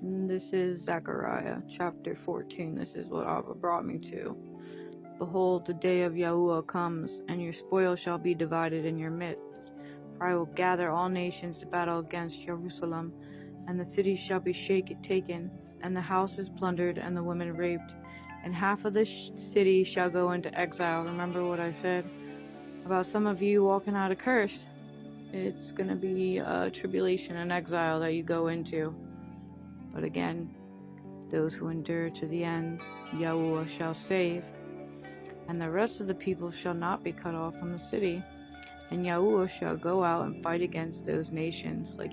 This is Zechariah chapter 14. This is what Abba brought me to. Behold, the day of Yahuwah comes, and your spoil shall be divided in your midst. For I will gather all nations to battle against Jerusalem, and the cities shall be taken, and the houses plundered, and the women raped, and half of the city shall go into exile. Remember what I said about some of you walking out a curse? It's going to be a tribulation and exile that you go into. But again, those who endure to the end, Yahuwah shall save. And the rest of the people shall not be cut off from the city. And Yahuwah shall go out and fight against those nations, like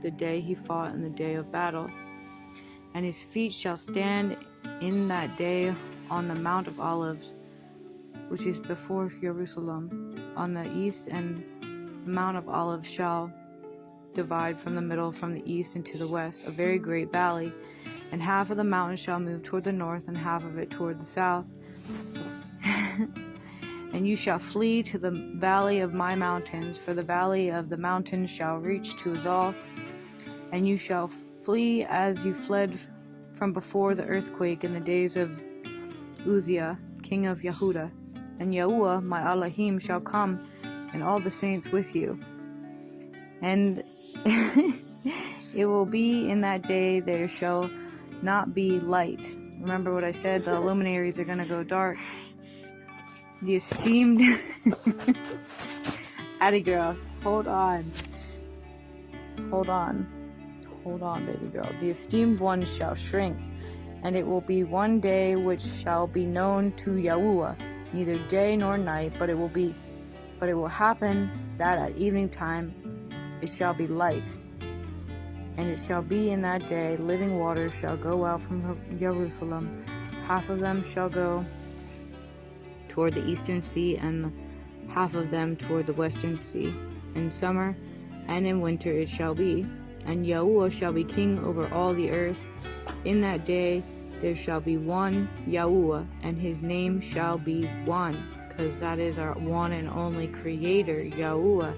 the day he fought in the day of battle. And his feet shall stand in that day on the Mount of Olives, which is before Jerusalem, on the east, and the Mount of Olives shall divide from the middle, from the east into the west, a very great valley, and half of the mountain shall move toward the north, and half of it toward the south. And you shall flee to the valley of my mountains, for the valley of the mountains shall reach to Zal, and you shall flee as you fled from before the earthquake in the days of Uzziah, king of Yehudah. And Yahuwah, my ALAHYM, shall come, and all the saints with you. And it will be in that day there shall not be light. Remember what I said, the luminaries are going to go dark. The esteemed Addie girl, hold on, baby girl. The esteemed ones shall shrink, and it will be one day which shall be known to Yahuwah, neither day nor night, but it will happen that at evening time it shall be light. And it shall be in that day, living waters shall go out from Jerusalem. Half of them shall go toward the eastern sea, and half of them toward the western sea. In summer and in winter it shall be. And Yahuwah shall be king over all the earth. In that day there shall be one Yahuwah, and his name shall be one, because that is our one and only creator, Yahuwah.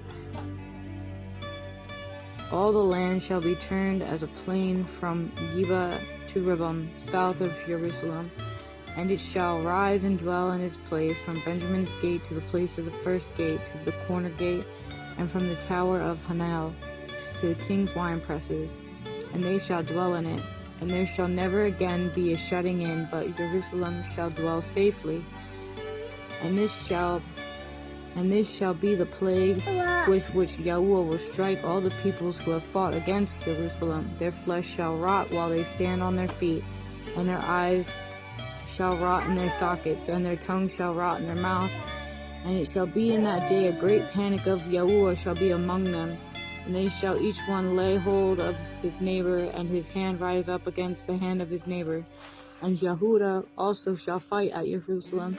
All the land shall be turned as a plain from Geba to Ribam, south of Jerusalem, and it shall rise and dwell in its place, from Benjamin's gate to the place of the first gate, to the corner gate, and from the tower of Hanel to the king's wine presses, and they shall dwell in it. And there shall never again be a shutting in, but Jerusalem shall dwell safely. And this shall be the plague with which Yahuwah will strike all the peoples who have fought against Jerusalem. Their flesh shall rot while they stand on their feet, and their eyes shall rot in their sockets, and their tongue shall rot in their mouth. And it shall be in that day a great panic of Yahuwah shall be among them, and they shall each one lay hold of his neighbor, and his hand rise up against the hand of his neighbor. And Yehudah also shall fight at Jerusalem,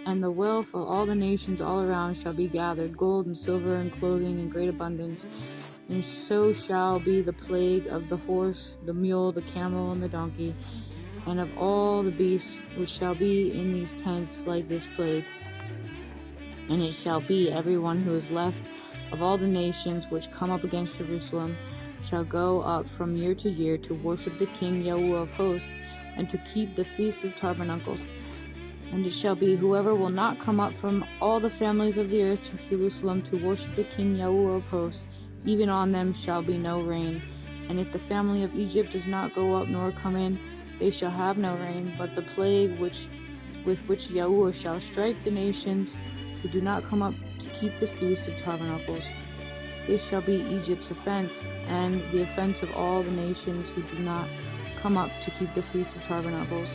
and the wealth of all the nations all around shall be gathered, gold and silver and clothing in great abundance. And so shall be the plague of the horse, the mule, the camel, and the donkey, and of all the beasts which shall be in these tents like this plague. And it shall be, everyone who is left of all the nations which come up against Jerusalem shall go up from year to year to worship the King Yahuwah of hosts, and to keep the Feast of Tabernacles. And it shall be, whoever will not come up from all the families of the earth to Jerusalem to worship the King Yahuwah of hosts, even on them shall be no rain. And if the family of Egypt does not go up nor come in, they shall have no rain. But the plague with which Yahuwah shall strike the nations who do not come up to keep the Feast of Tabernacles, this shall be Egypt's offense, and the offense of all the nations who do not come up to keep the Feast of Tabernacles.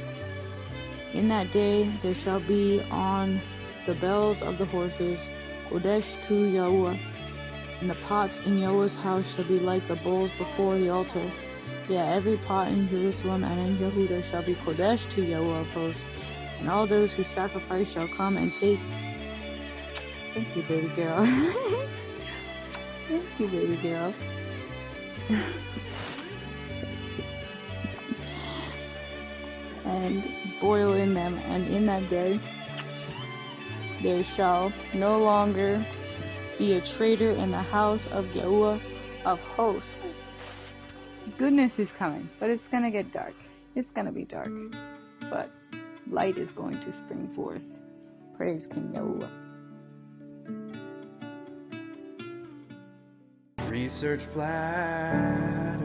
In that day there shall be on the bells of the horses, Kodesh to Yahuwah, and the pots in Yahuwah's house shall be like the bowls before the altar. Yeah, every pot in Jerusalem and in Yehudah shall be Kodesh to Yahuwah of hosts, and all those who sacrifice shall come and take. Thank you, baby girl. Thank you, baby girl. And boil in them, and in that day there shall no longer be a traitor in the house of Yahuwah of hosts. Goodness is coming, but it's gonna get dark. It's gonna be dark, but light is going to spring forth. Praise King Yahuwah. Research flat